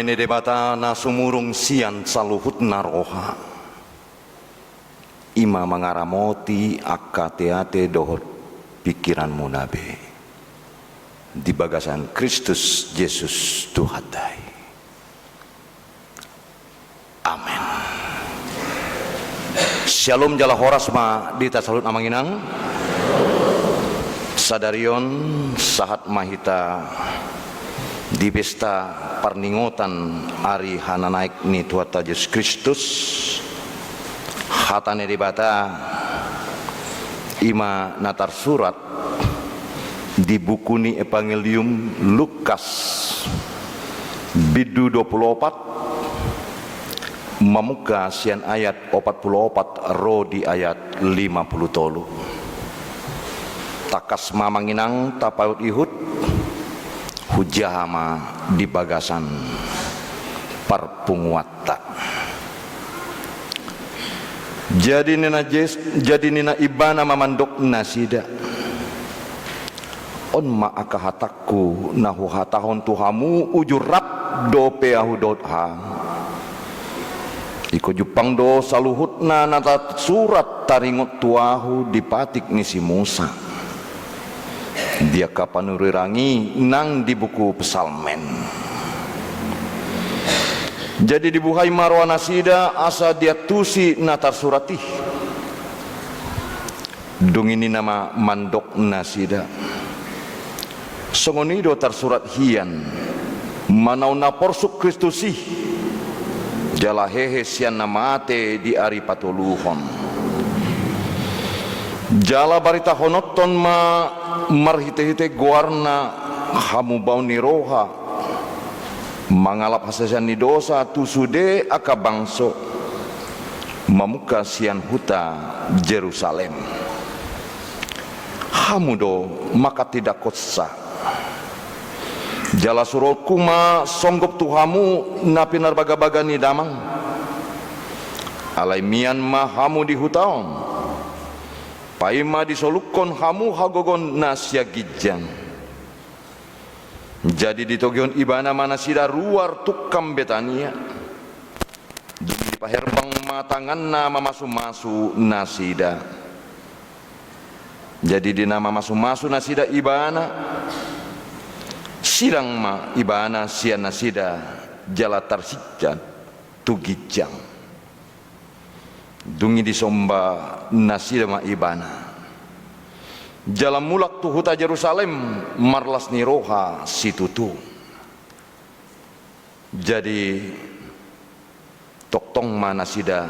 nene debata na sumurung sian saluhut naroha ima mangaramoti akateate dohot pikiranmu nabe di bagasan Kristus Yesus Tuhatai. Amin. Shalom jala horas ma dita salut amanginang sadarion sahat mahita di pesta parningotan Ari Hananaik ni Tuata Yesus Kristus hatane dibata ima natar surat di buku ni Evangelium Lukas bidu 24 mamuka sian ayat 44 ro di ayat 50 takas mamanginang tapaut ihud hujahama di bagasan parpunguatta. Jadi nina ibana mamandok nasida on ma akahatakku nahu hatahon tuhamu ujurap dope ahudot ha iko jupang do saluhutna nata surat taringot tuahu dipatik ni si Musa dia kapanurirangi nang di buku pesalmen. Jadi dibuhai marwana sida asa dia tusi natar suratih dung ini nama mandok nasida songonido tar surat hian manau na porsuk Kristusi jala hehe sian namate di ari patuluhon jala barita honoton ma marhite-hite guarna hamu bau ni roha mangalap hasasan ni dosa tusude aka bangso mamuka sian huta Jerusalem hamudo maka tidak kosa jala surol kuma songgop tuhamu napinar baga-baga ni damang alai mian ma hamu di hutaon paima disolukon hamu hagogon nasya gijang. Jadi di togion ibana mana sida ruar tukam Betania di paherbang matangan nama masu-masu nasida. Jadi di nama masu-masu nasida ibana sidang ma ibana sian nasida jala tarsija tugijang dungi disomba nasida ma ibana jalan mulak tu huta Jerusalem marlas ni roha situtu. Jadi toktong mana sida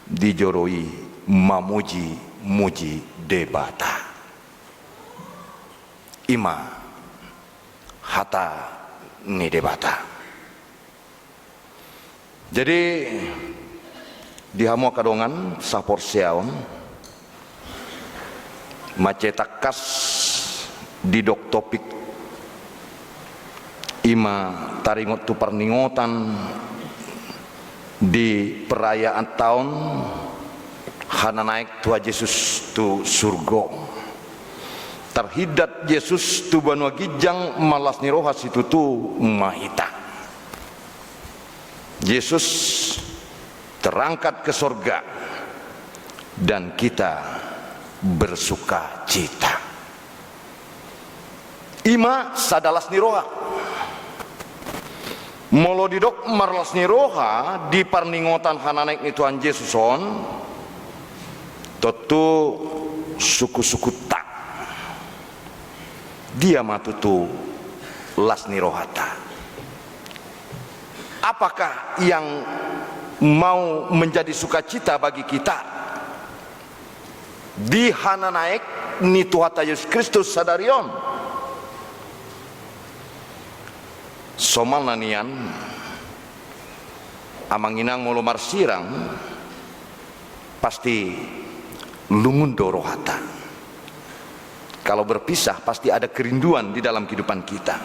dijoroi mamuji muji debata ima hata ni debata. Jadi dihamu kadongan sapor siaon macetakas di dok topik ima taringot tu perningotan di perayaan tahun hana naik tua Yesus tu surga terhidat Yesus tu banua gijang malas niroha situ tu mahita Yesus terangkat ke surga dan kita bersuka cita ima sadalas niroha molo didok marlas niroha di parningotan hananek ni Tuhan Yesuson tentu suku-suku tak dia matutu las nirohata. Apakah yang mau menjadi sukacita bagi kita di hana naik ni Tuhan Yesus Kristus sadarion somal nanian amanginang mulu marsirang pasti lungun dorohata. Kalau berpisah pasti ada kerinduan di dalam kehidupan kita.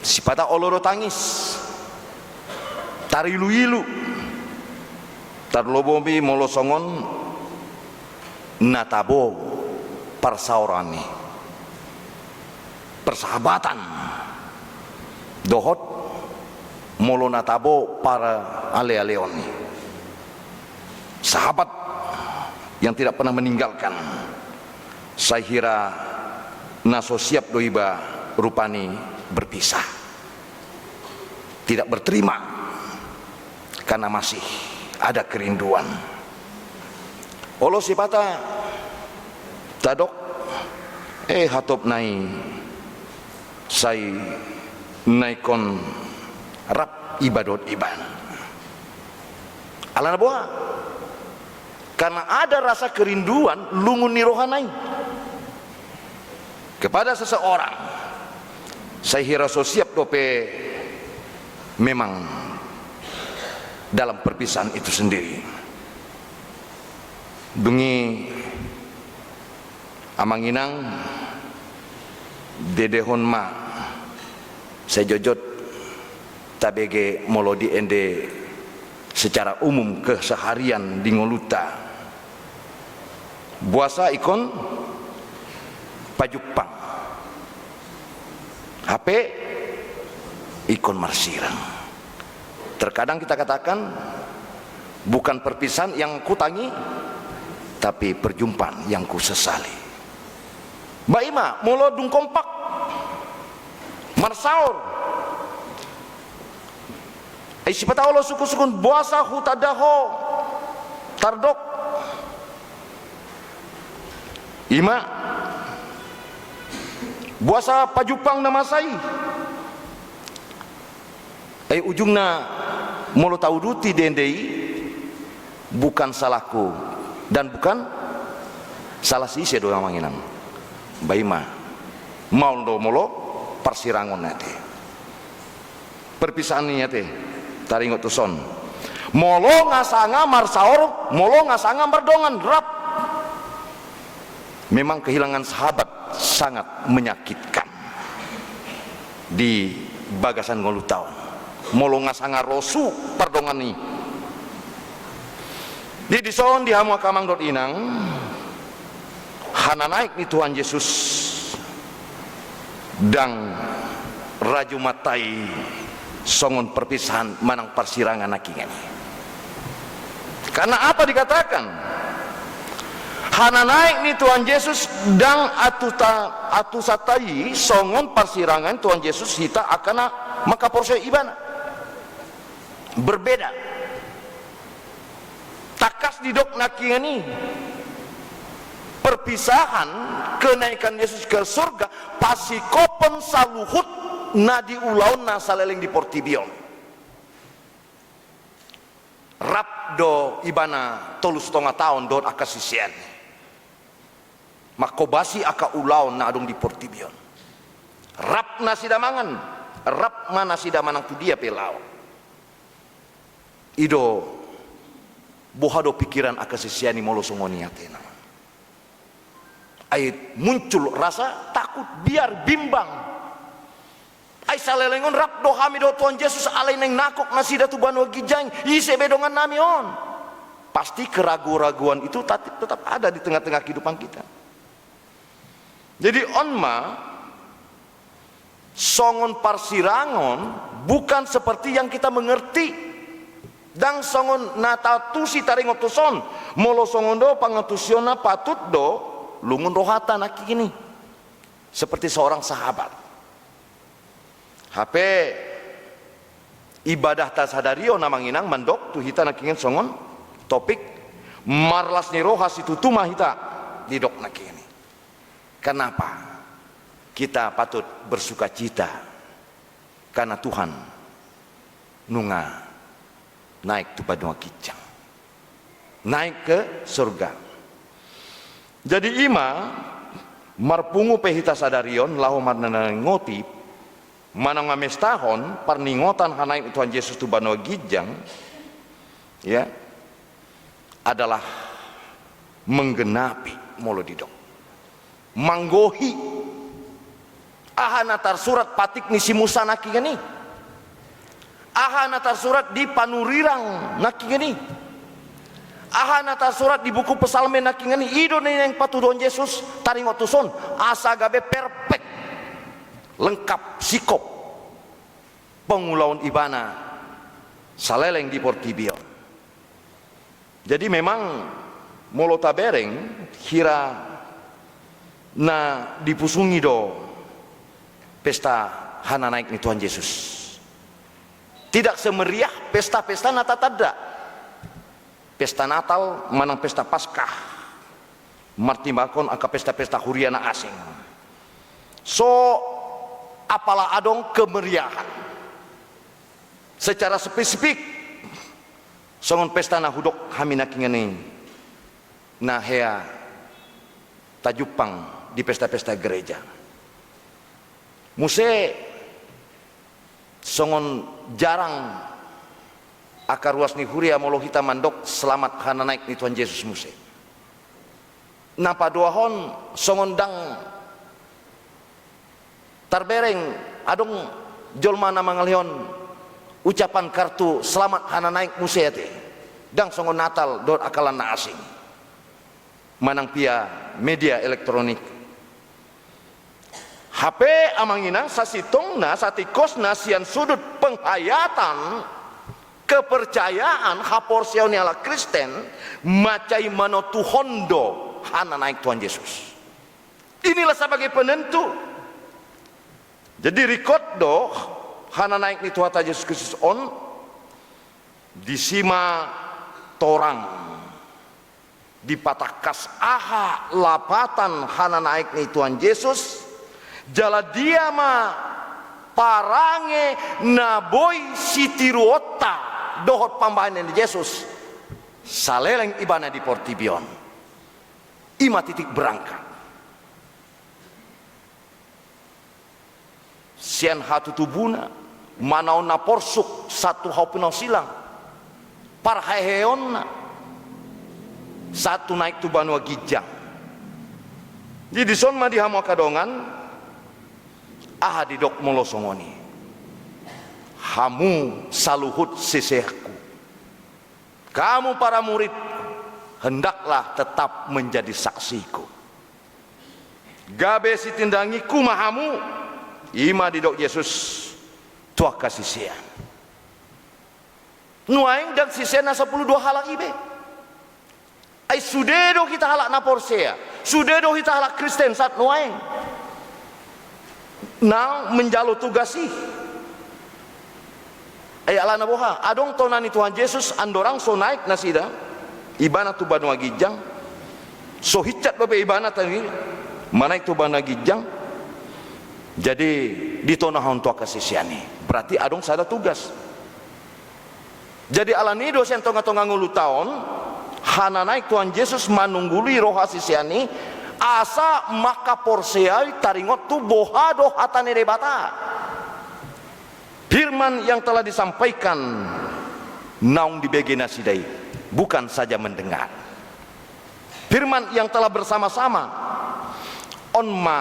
Sipata oloro tangis tarilu-ilu tarlobomi molosongon natabo persaurani persahabatan dohot molo natabo para ale-aleoni, sahabat yang tidak pernah meninggalkan. Saya kira naso siap doiba rupani berpisah, tidak berterima karena masih ada kerinduan. Olo sipata tadok hatop nai sai naikon rap ibadot iban alana boha, karena ada rasa kerinduan lungun nirohanai kepada seseorang. Saya kira so siap dope memang dalam perpisahan itu sendiri. Dungi amanginang dedehon ma saya jojot tabege molo di ende secara umum keseharian di ngoluta buasa ikon pajupang HP ikon marsirang. Terkadang kita katakan bukan perpisahan yang kutangi, tapi perjumpaan yang ku sesali. Mbak Ima mulo dung kompak marsaur sipata Allah suku-sukun buasa hutadaho tardok Ima buasa pajupang namasai ujungna mulo tahu duti dendei bukan salahku dan bukan salah sisi doang manginang baima mau do molo persirangon nate perpisahan nya teh taringot tuson molo ngasanga marsaor molo ngasanga mardongan rap. Memang kehilangan sahabat sangat menyakitkan di bagasan ngolu tahun molo ngasanga rosu pardongan nih di dison di hamu kamang dot inang hana naik ni Tuhan Yesus dan raju matai songon perpisahan manang persirangan nakingan. Karena apa dikatakan hana naik ni Tuhan Yesus dan atusatai songon persirangan Tuhan Yesus hita akana maka porsi ibana berbeda. Takas di dok nakingani perpisahan kenaikan Yesus ke surga pasikopen saluhut nadi ulaun na saleleng di portibion rap do ibana tolus tonga tahun do akasisian makobasi aka ulaun na adong di portibion rap na sidamangan rap mana sidamanang tu dia pelau ido bohado pikiran akasisiani molo songoniatena ay muncul rasa takut biar bimbang ay salelengon rap do hami do Tuhan Yesus alai neng nakok nasida tu banu gijang ise bedongan nami on pasti keraguan-raguan itu tetap ada di tengah-tengah kehidupan kita. Jadi onma songon parsirangon bukan seperti yang kita mengerti. Dan songon natatusi taringotuson molo songon do pangatusiona patut do lungun rohata naki ini seperti seorang sahabat HP ibadah tasadario namanginang mandok tu hita nakingin songon topik marlas ni rohas itu tumah hita didok naki ini. Kenapa kita patut bersuka cita? Karena Tuhan nunga naik tu padua kijang naik ke surga. Jadi ima marpungu pehita sadarion lahu marnana ngoti manang ngamestahon parningotan hanaik Tuhan Yesus tu padua kijang ya adalah menggenapi molo didok manggohi ahana tar surat patik nisi Musa naki gani ahana tar surat di panurirang nakingani ahana tar surat di buku pesalme nakingani ido yang patudon Yesus taringotuson asa gabe perfect lengkap sikop pengulauan ibana saleleng di Portibion. Jadi memang molo tabereng hira na dipusungi do pesta hana naik ni Tuhan Yesus. Tidak semeriah pesta-pesta Natal tada. Pesta Natal manang pesta Paskah. Martimbakon aka pesta-pesta huriana asing. So apalah adong kemeriahan. Secara spesifik songon pesta na hudok hamina kingani na hea tajupang di pesta-pesta gereja. Muse songon jarang akar ruas ni huria molo hita mandok selamat hana naik ni Tuhan Yesus muse. Napa doahon songon dang tarbereng adong jolma na mangalihon ucapan kartu selamat hana naik muse ate. Dang songon Natal do akalan na asing. Manang pia media elektronik. HP amanginang sasitong na satikos na sian sudut penghayatan kepercayaan haporsiaw ni ala Kristen macai manotuhondo hana naik Tuhan Yesus. Inilah sebagai penentu. Jadi record do hana naik ni Tuhan Yesus Kristus on disima torang di patakas aha lapatan hana naik ni Tuhan Yesus jala dia ma parange naboi sitiruota dohot pambahan ni Yesus saleleng ibana di Portibion ima titik berangkat sian hatu tubuna manau na porsuk satu haupunau silang parhaheonna satu naik tu Banua Gijang. Jadi son ma di hamo kadongan aha di dok molo songoni. Hamu saluhut sesehku. Kamu para murid hendaklah tetap menjadi saksiku. Gabe sitindangi kumahamu ima di dok Yesus tuah kasih sian. Nuaing dan sisena 10 dua halak ibe. Ay sudedo kita halak na porsea, sudedo kita halak Kristen saat nuaing. Nang menjalo tugasi. Ay ala na boha, adong tonani Tuhan Yesus andorang so naik nasida. Ibana tu Banua Gijang. So hicat babe ibana tadi. Manaik tu Banua Gijang. Jadi ditonahon tua kasih siani. Berarti adong sada tugas. Jadi ala ni dosen tonga-tonga ngulu tahun hana naik Tuhan Yesus manungguli roh asisiani asa maka porseai taringot tu bohado hatane rebata. Firman yang telah disampaikan naung di begena sidai bukan saja mendengar. Firman yang telah bersama-sama onma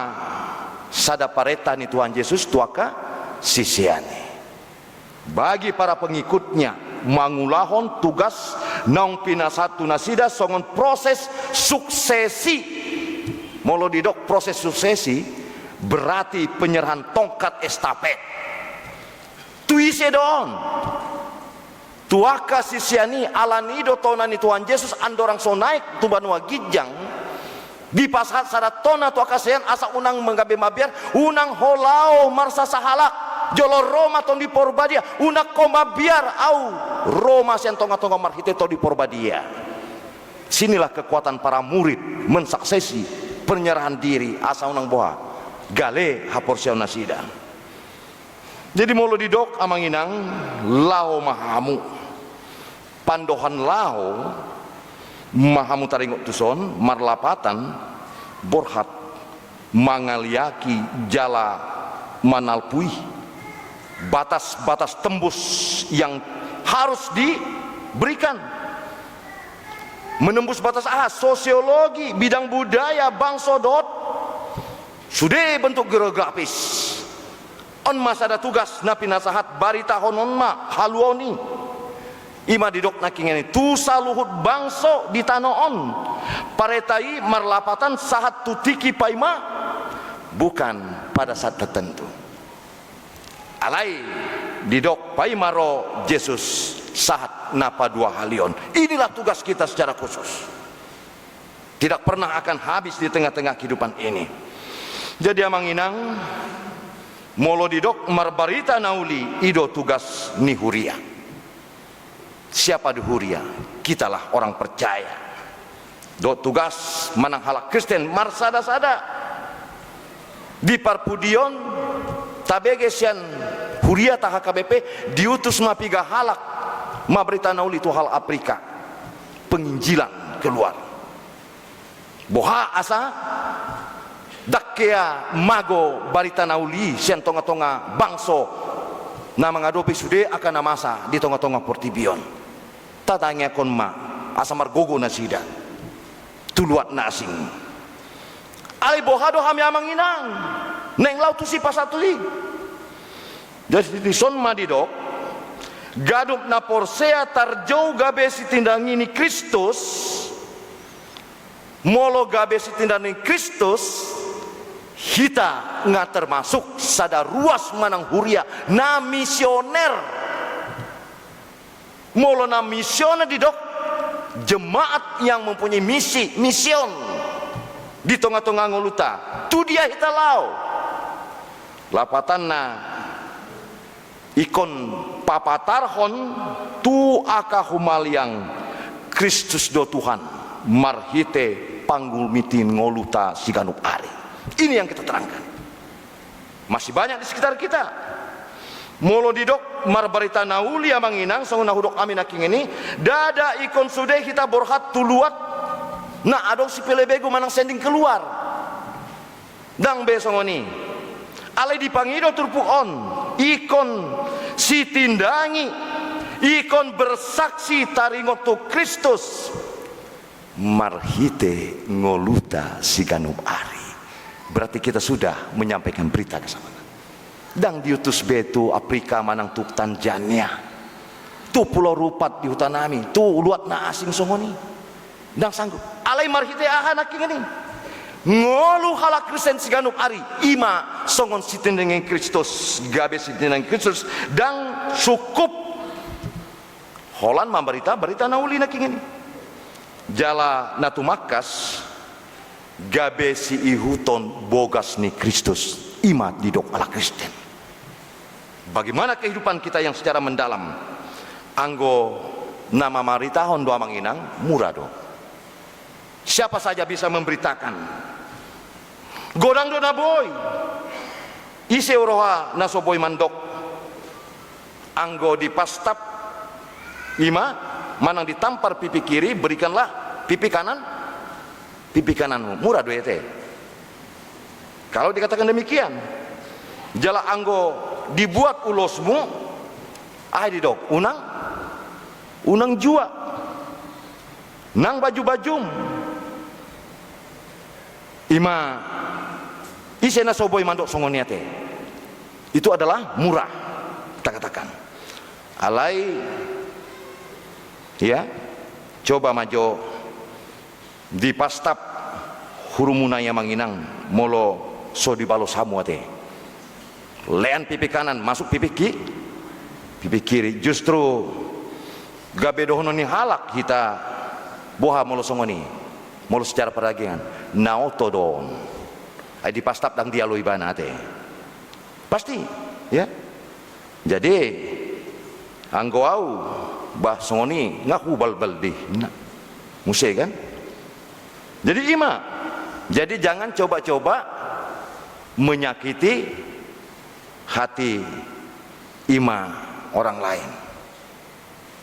sada pareta ni Tuhan Yesus tuaka sisiani. Bagi para pengikutnya mangulahon tugas naung pinasatu nasida songon proses suksesi. Molo didok proses suksesi berarti penyerahan tongkat estafet. Tuise don. Tuaka sisiani alanido tonani Tuhan Yesus andorang so naik tu Banua Gijang di pasat saratona tuaka sean asa unang menggabe mabiar unang holao marsa sahalak jolo Roma ton di Porbadia unak koma biar au Roma sian tonga-tonga marhite to di Porbadia. Sinilah kekuatan para murid mensaksesi penyerahan diri asa unang boha gale haporsiau nasida. Jadi molo didok amanginang lao mahamu pandohan lao mahamu taringot tuson marlapatan borhat mangaliaki jala manalpui batas-batas tembus yang harus diberikan menembus batas sosiologi bidang budaya bangsa dot sudah bentuk geografis on masa ada tugas napi nasahat barita honon ma haluoni ima didok nakingeni tu saluhut bangso di tanoon paretai marlapatan sahat tutiki paima bukan pada saat tertentu alai didok paimaro Yesus sahat napa dua halion. Inilah tugas kita secara khusus. Tidak pernah akan habis di tengah-tengah kehidupan ini. Jadi amang inang molo didok marbarita nauli ido tugas ni huria. Siapa di huria? Kitalah orang percaya. Do tugas manang halak Kristen marsada-sada di parpudion tabege sian huria taha KBP diutus mapiga halak mabrita nauli itu hal Afrika penginjilan keluar boha asa dakkea mago barita nauli sian tonga-tonga bangso na mengadopi sude akan namasa di tonga-tonga portibion tatanya kon ma asa margogo nasida tuluat na asing ali bohado hami amang inang neng lau tu si pasatuli jadi di son madidok gadup na porsea tarjou gabe si tindangini Kristus molo gabe si tindangini Kristus kita nggak termasuk sada ruas manang huria na misioner molo na misioner didok jemaat yang mempunyai misi mision di tengah-tengah ngoluta tu dia hitalau lapatan na ikon papatarhon tu aka humaliang Kristus do Tuhan marhite panggul mitin ngoluta siganup ari. Ini yang kita terangkan. Masih banyak di sekitar kita. Molo didok marbarita nauli amang inang sangun nahudok amin aking ini dada ikon sude kita borhat tuluat na adong si pelebego manang sending keluar dang besongoni alai dipangido turpu on ikon si tindangi ikon bersaksi taringoto Kristus marhite ngoluta siganup ari. Berarti kita sudah menyampaikan berita ke sana. Dang diutus betu Afrika manang tuk Tanzania tu pulau rupat di hutan nami tu luat na asing songoni dang sanggup alai marhite ahan aking ini ngolu halak Kristen siganup ari ima songon sitindengen Kristus gabe sitindengen Kristus dang cukup holan mambarita berita nauli naking ini jala natu makas gabe si ihuton bogas ni Kristus ima didok ala Kristen. Bagaimana kehidupan kita yang secara mendalam anggo nama maritahon doa manginang murado. Siapa saja bisa memberitakan godang dona boy ise uroha nasoboy mandok anggo di pastap ima manang ditampar pipi kiri berikanlah pipi kananmu murado ya teh. Kalau dikatakan demikian jala anggo dibuat ulosmu didok unang jua nang baju-bajum ima isena soboy mandok songoniate itu adalah murah kita katakan alai ya coba majo di pastap hurumunaya manginang molo so di balos hamuate lean pipi kanan masuk pipi kiri justru gabe dohono ni halak kita boha molo songoni molo secara perdagangan naoto don ai di pastap dang dialoi bana te pasti ya jadi anggo au bah songoni ngaku bal-bal di muse kan jadi ima jadi jangan coba-coba menyakiti hati ima orang lain.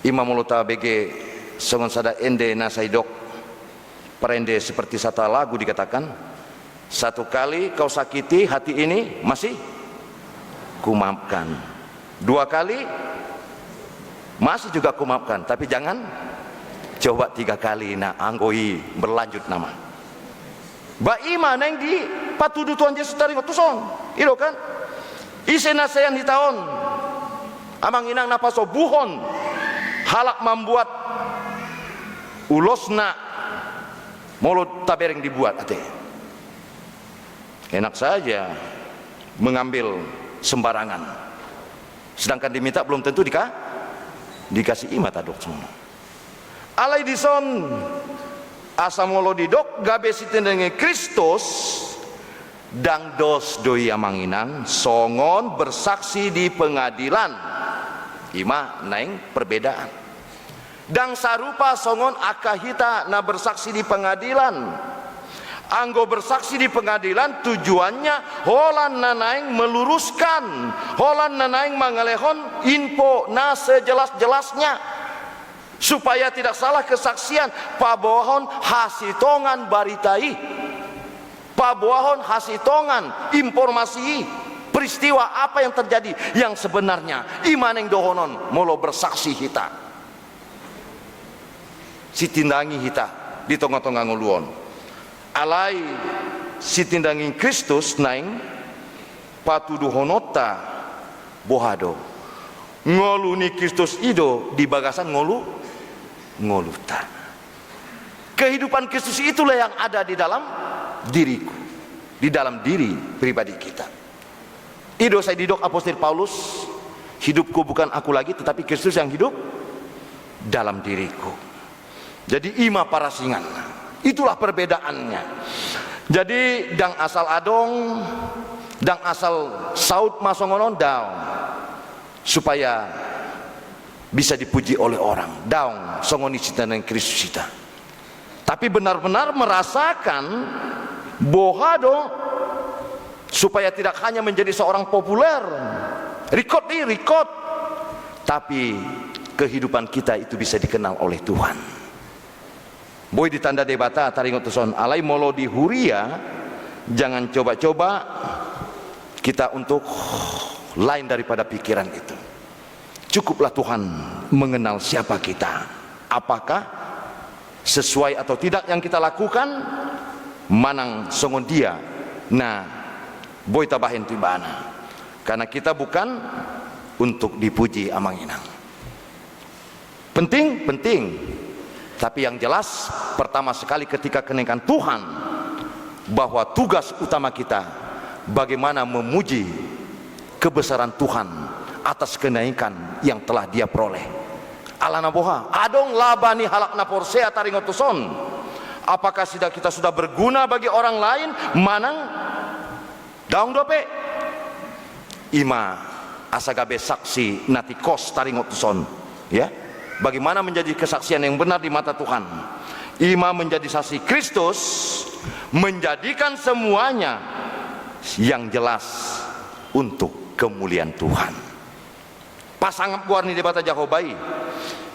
Ima mulota bege songon sada ende nasaidok perende seperti satu lagu dikatakan satu kali kau sakiti hati ini masih kumaafkan, dua kali masih juga kumaafkan, tapi jangan coba tiga kali na anggoi berlanjut nama ba ima neng di patudu Tuhan Yesus taringo tuson iro kan ise nasayan di tahun amang inang napaso buhon halak membuat ulosna mulut tabereng dibuat ate enak saja mengambil sembarangan sedangkan diminta belum tentu dikasih ima tadok semua. Alai dison asamolo didok gabe sitenenge Kristus dang dos doi amanginang songon bersaksi di pengadilan. Ima naing perbedaan. Dang sarupa songon akahita na bersaksi di pengadilan. Anggo bersaksi di pengadilan tujuannya holan nanaing meluruskan, holan nanaing mangalehon info na sejelas-jelasnya supaya tidak salah kesaksian pabohon hasitongan baritai, pabohon hasitongan informasi peristiwa apa yang terjadi yang sebenarnya. Imaneng dohonon molo bersaksi hita sitindangi hita di tengah-tengah nguluon. Alai sitindangi Kristus naing patuduhonota bohado ngoluni Kristus ido di bagasan ngoluta. Kehidupan Kristus itulah yang ada di dalam diriku, di dalam diri pribadi kita. Ido saya didok apostol Paulus, hidupku bukan aku lagi tetapi Kristus yang hidup dalam diriku. Jadi ima parasingan. Itulah perbedaannya. Jadi dang asal adong, dang asal saut masongonon daun, supaya bisa dipuji oleh orang. Daun songoni cita dan Kristus cita. Tapi benar-benar merasakan bohado supaya tidak hanya menjadi seorang populer, record, tapi kehidupan kita itu bisa dikenal oleh Tuhan. Boy ditanda debata taringot tuson alai molo di huria, jangan coba-coba kita untuk lain daripada pikiran itu. Cukuplah Tuhan mengenal siapa kita, apakah sesuai atau tidak yang kita lakukan, manang songon dia. Nah, boy tabahin tibana, karena kita bukan untuk dipuji amanginang. Penting. Tapi yang jelas pertama sekali ketika kenaikan Tuhan, bahwa tugas utama kita bagaimana memuji kebesaran Tuhan atas kenaikan yang telah dia peroleh. Alana boha adong labani halakna porsea taringotuson. Apakah kita sudah berguna bagi orang lain? Manang daung dope ima asagabe saksi natikos taringotuson, ya. Bagaimana menjadi kesaksian yang benar di mata Tuhan? Ima menjadi saksi Kristus, menjadikan semuanya yang jelas untuk kemuliaan Tuhan. Pasangan warni debata Jahobai.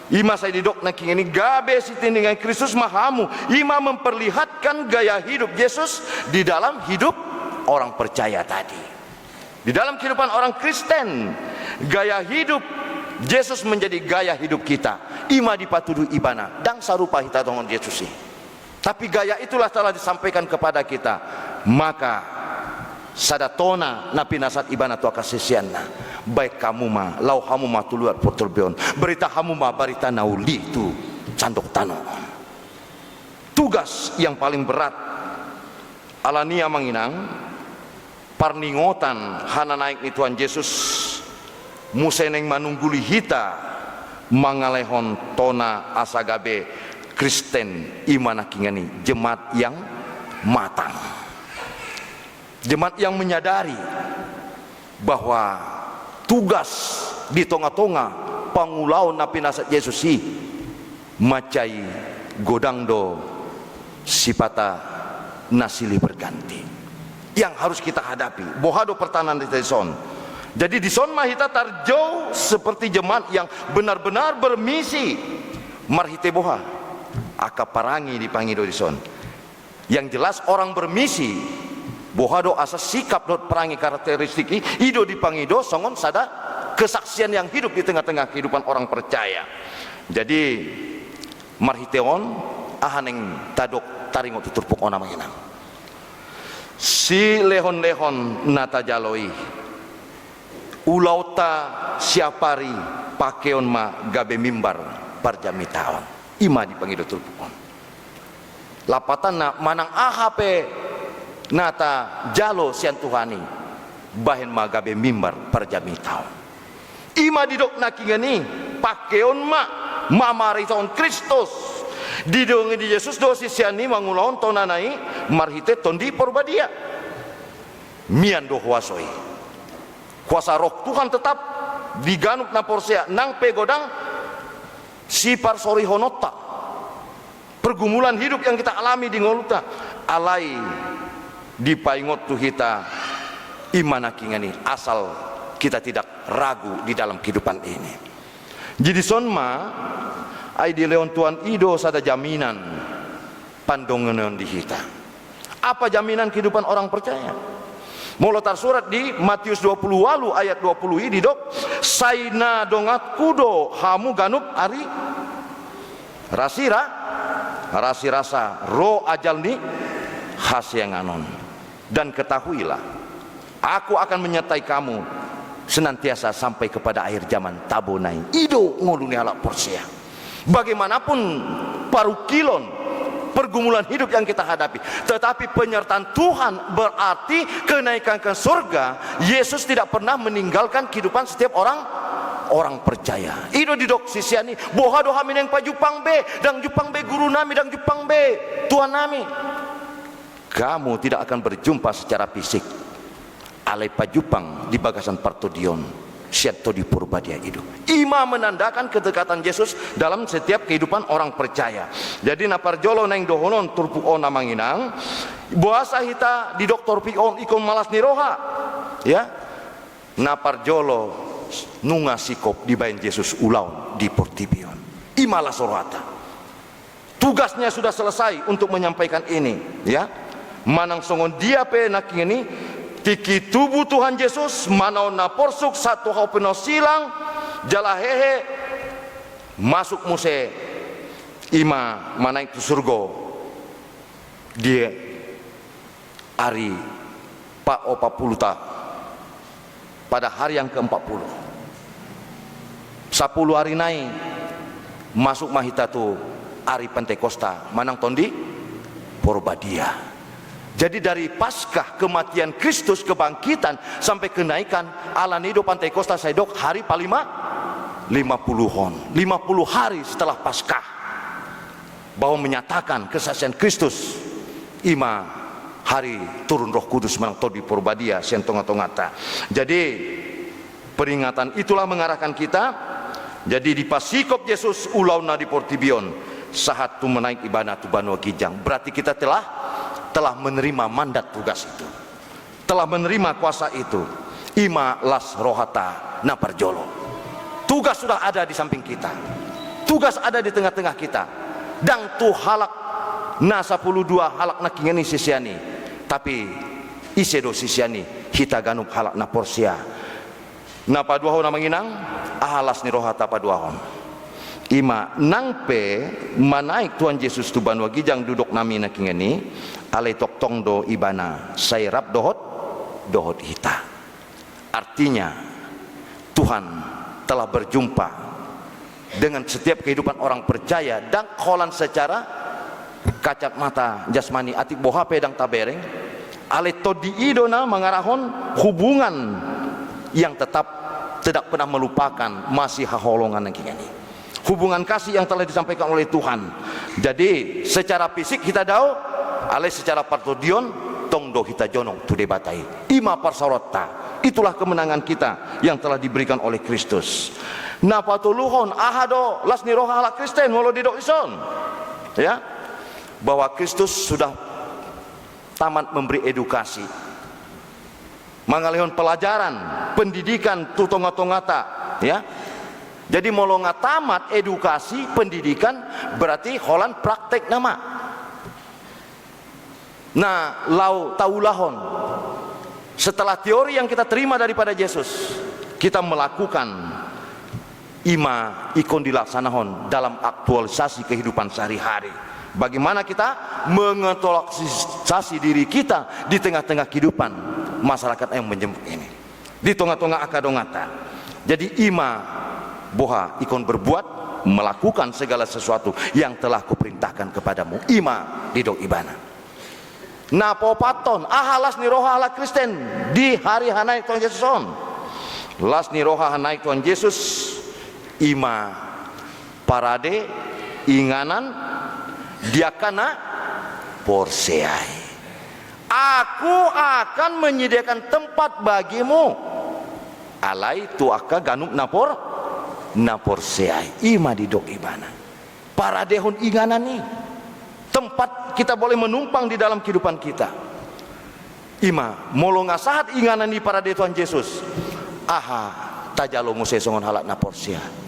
Ima saya didok naking ini gabe sitin dengan Kristus mahamu. Ima memperlihatkan gaya hidup Yesus di dalam hidup orang percaya tadi. Di dalam kehidupan orang Kristen, gaya hidup Yesus menjadi gaya hidup kita. Ima dipatudu ibana dang sarupa hita dengan Yesus. Tapi gaya itulah telah disampaikan kepada kita. Maka sadatona napi nasat ibana tu akasesianna. Baik kamu ma lau kamu ma tuluar potolbeon. Berita kamu ma barita nauli tu candok tano. Tugas yang paling berat alania manginang parningotan hana naik ni Tuhan Yesus museneng manungguli hita mangalehon tona asagabe Kristen imana kingani jemaat yang matang, jemaat yang menyadari bahwa tugas di tonga-tonga pangulau napi nasat Yesusi macai godangdo sipata nasili berganti yang harus kita hadapi bohado pertahanan di Tyson. Jadi di son mahita tarjau seperti jemaat yang benar-benar bermisi marhite boha akaparangi dipangido di son. Yang jelas orang bermisi bohado asa sikap dot perangi karakteristik ido dipangido songon sada kesaksian yang hidup di tengah-tengah kehidupan orang percaya. Jadi marhiteon ahaneng tadok taringo tuturpuk ona manginang. Si lehon-lehon nata jaloi ulauta siapari pakeon ma gabe mimbar parjami taon ima dipanggil tulpukon lapatan na manang ahape nata jalo sian Tuhani bahen ma gabe mimbar parjami taon ima didok nakingani pakeon mamari tahun Kristus didongi di Yesus do sisiani mangulaon tonanai marhite tondi porbadia mian do huasoi kuasa roh Tuhan tetap diganuk na porsea nang pegodang sipar sori honota pergumulan hidup yang kita alami di ngoluta alai dipaingot tu kita imana kingani asal kita tidak ragu di dalam kehidupan ini. Jadi sonma ai di leon tuan ido sada jaminan pandongeun di kita. Apa jaminan kehidupan orang percaya? Molotar surat di Matius 20 walu ayat 20 ini dok saina dongat kudo hamu ganup ari rasi rasa ro ajal ni hasyanganon dan ketahuilah aku akan menyertai kamu senantiasa sampai kepada akhir zaman tabonai ido ngoluni halak porsia. Bagaimanapun parukilon pergumulan hidup yang kita hadapi, tetapi penyertaan Tuhan berarti kenaikan ke surga. Yesus tidak pernah meninggalkan kehidupan setiap orang percaya. Ido didok sisiani boha doha mineng pa Jupang be dang Jupang be guru nami dang Jupang be Tuhan nami. Kamu tidak akan berjumpa secara fisik alai pa Jupang di bagasan partodion siat di purbadia itu. Ima menandakan kedekatan Yesus dalam setiap kehidupan orang percaya. Jadi naparjolo neng dohonon turpu on namanginang bahasa hita di doktor pion ikon malas niroha ya naparjolo nunga sikop dibain Yesus ulau di portibion imalah sorata tugasnya sudah selesai untuk menyampaikan ini ya manang songon dia pe naking ini tiki tubuh Tuhan Yesus manau na porsuk satu hau penuh silang jala hehe masuk muse ima mana itu surga dia hari pak opa puluta pada hari yang ke-40 10 hari naik masuk mahita tu hari Pentekosta manang tondi porbadia. Jadi dari Paskah kematian Kristus kebangkitan sampai kenaikan ala nido Pentekosta saidok hari palima 50 hari setelah Paskah bahwa menyatakan kesaksian Kristus ima hari turun Roh Kudus menang todi porbadia sentonga-tongata. Jadi peringatan itulah mengarahkan kita. Jadi di pasikop Yesus ulauna di portibion saat tu menaik ibadah tu banua kijang berarti kita telah menerima mandat tugas itu, telah menerima kuasa itu. Ima las rohata naparjolo. Tugas sudah ada di samping kita, tugas ada di tengah-tengah kita. Dang tu halak na 12 halak na kingeni sisiani, tapi isedo sisiani hita ganup halak na porsia. Na paduahon na manginang ahalas ni rohata paduahon. Ima nangpe manaik Tuhan Yesus tu banua gijang duduk nami na kingeni alai tok tong do ibana sairap dohot hita. Artinya Tuhan telah berjumpa dengan setiap kehidupan orang percaya dan kolan secara kacat mata jasmani atik boha pedang tabereng alai todi idona mengarahon hubungan yang tetap tidak pernah melupakan masih haholongan yang kini. Hubungan kasih yang telah disampaikan oleh Tuhan. Jadi secara fisik kita tahu alai secara partodion tongdo kita jonong tu debatai ima parsorota. Itulah kemenangan kita yang telah diberikan oleh Kristus. Na patuluhon ahado las niroha ala Kristen walau didok ison ya bahwa Kristus sudah tamat memberi edukasi mangalihon pelajaran pendidikan tu tonga-tongata ya. Jadi molonga tamat edukasi pendidikan berarti holan praktek nama. Nah, lau taulahon setelah teori yang kita terima daripada Yesus, kita melakukan ima ikon dilaksanahon dalam aktualisasi kehidupan sehari-hari. Bagaimana kita mengaktualisasi diri kita di tengah-tengah kehidupan masyarakat yang menjemput ini, di tengah-tengah akadongata. Jadi ima boha ikon berbuat melakukan segala sesuatu yang telah kuperintahkan kepadamu ima didok ibana. Na popaton ahalas ni roha ala Kristen di hari hanai Tuhan Yesus on. Las ni roha hanai Tuhan Yesus ima parade inganan diakana porseai. Aku akan menyediakan tempat bagimu. Alai tu aka ganuk napor seai. Ima didok ibana. Paradehon inganan nih. Tempat kita boleh menumpang di dalam kehidupan kita. Ima molo ngasahat inganan ni parade Tuhan Yesus. Aha tajalo muse songon halak napor seai.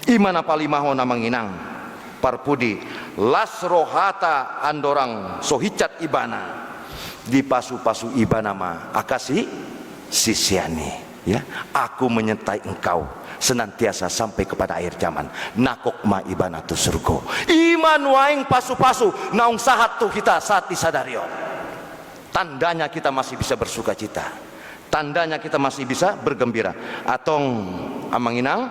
Ima napalimaho namanginang parpudi las rohata andorang sohicat ibana. Di pasu-pasu ibana ma akasi sisiani, ya, aku menyertai engkau senantiasa sampai kepada akhir zaman. Nakok ma ibana tu surgo. Iman waing pasu-pasu naung sahat tu kita saat disadarion. Tandanya kita masih bisa bersuka cita. Tandanya kita masih bisa bergembira. Atong amanginang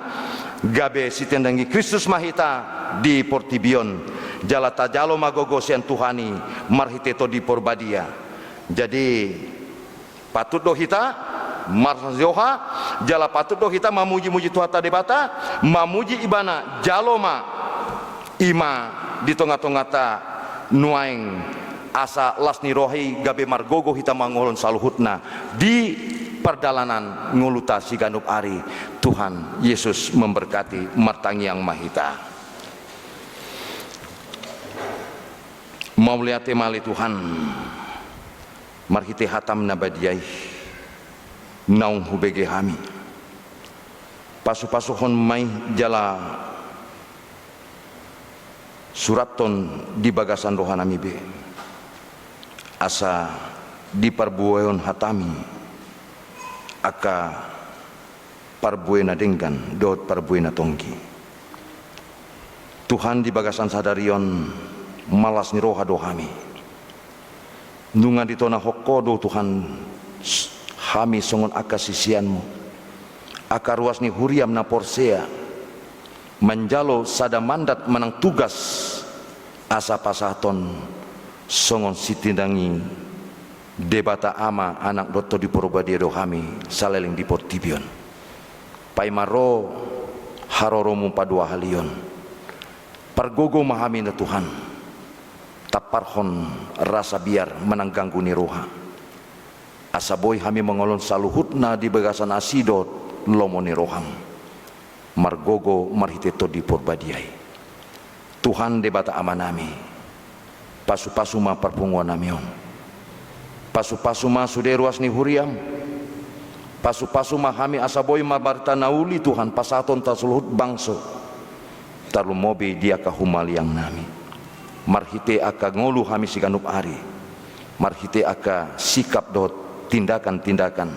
gabe sitendangi Kristus mahita di Portibion. Jalata jalo magogo sian Tuhani marhiteto di Porbadia. Jadi patut doh kita marzoha jala patut doh kita mamuji-muji Tuhan debata mamuji ibana jaloma ima di tengah-tengah nuaing asa lasni rohi gabe margogo kita mangolon saluhutna di perdalanan nguluta si ganup ari. Tuhan Yesus memberkati martangi yang mahita. Mau lihat temali Tuhan marhite hatam nabadiai naung hubege hami pasu-pasuhon mai jala suraton di bagasan rohanami be asa di parbueon hatami aka parbuena denggan dot parbuena tongki. Tuhan di bagasan sadarion malas ni roha dohami nunga ditona hokodo Tuhan hami songon aka sisianmu aka ruas ni huriam na porsea menjalo sada mandat menang tugas asa pasaton songon sitindangi debata ama anak doto di Porbadia do hami saleling di Portibion paimaro haroromu padua halion pargogo mahami na Tuhan taparhon rasa biar menangganggu ni roha asaboy hami mengolon saluhutna di bagasan asidot lomo ni roham margogo marhiteto di Porbadiai. Tuhan debata amanami pasu-pasu ma parpunguan namion pasu-pasu ma suderuas ni huriam pasu-pasu ma hami asaboy ma bartanauli Tuhan pasaton tasuluhut bangso talu mobi dia kahumali yang nami marhite aka ngolu hami siganup ari marhite aka sikap dot tindakan-tindakan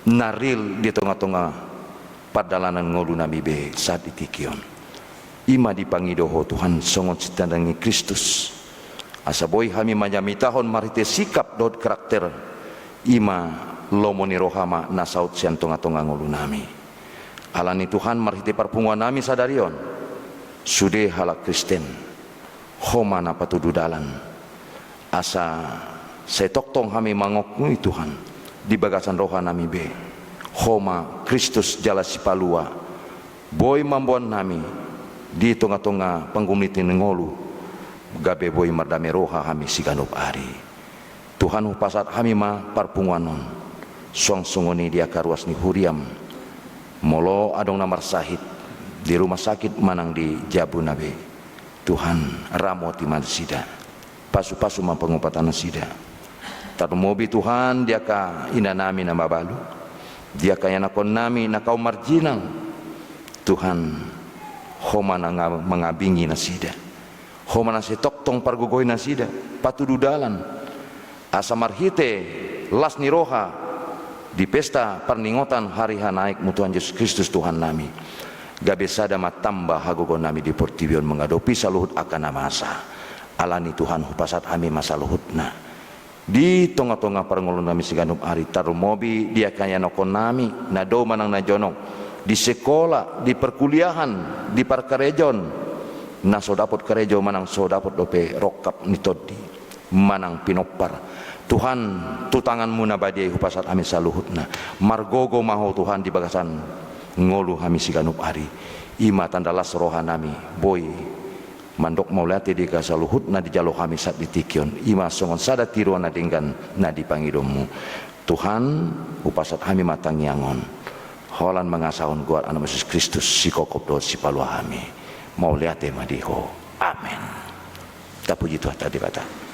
naril di tengah-tengah pardalanan ngolu nami be saat ditikion ima dipangidoho Tuhan songon sitandangi Kristus asaboy hami manyami tahon marhite sikap dot karakter ima lomoni rohama nasaut sian tengah-tengah ngolu nami alani Tuhan marhite parpunguan nami sadarion sude halak Kristen homa na patududalan asa setoktong hami mangokui Tuhan di bagasan roha nami be homa Kristus jala sipalua boy mambuan nami di tengah-tengah penggumitin ngolu gabe boy mardame roha hami siganup ari. Tuhan upasat hami ma parpunguanon song songoni dia karuas ni huriam molo adong namar sahid di rumah sakit manang di Jabu Nabe. Tuhan ramoti sida pasu-pasu ma pengobatan sida tar mobi Tuhan dia ka ina nami nama balu dia ka yana kon nami na kau marginal Tuhan homa na mengabingi nasida homa na setok tong pargogoi nasida patududalan asa marhite las ni roha di pesta perningotan hari naik mutuan Yesus Kristus Tuhan nami gabe sada matamba hagogo nami di Portibion mengadopi saluhut akan namasa alani Tuhan hupasat hami masa luhutna di tengah-tengah parangolon nami siganup ari taru mobi dia kaya nokon nami nado manang najonong di sekolah di perkuliahan di parkarejon na so dapot karejo manang so dapot dope rokap nitodi manang pinopar Tuhan tutanganmu nabadiai hupasat hami saluhutna margogo maho Tuhan di bagasan ngolu hami siganup ari ima tandalas rohanami boy mandok maulati di kasaluhut na di jalo kami saat ditikion ima songon sada tiruan na dinggan na dipangidomu Tuhan upasat kami matang yangon holan mengasahon guat anak Yesus Kristus si kokop do si palua kami mau lihat madiho amin. Kita puji Tuhan tadi kata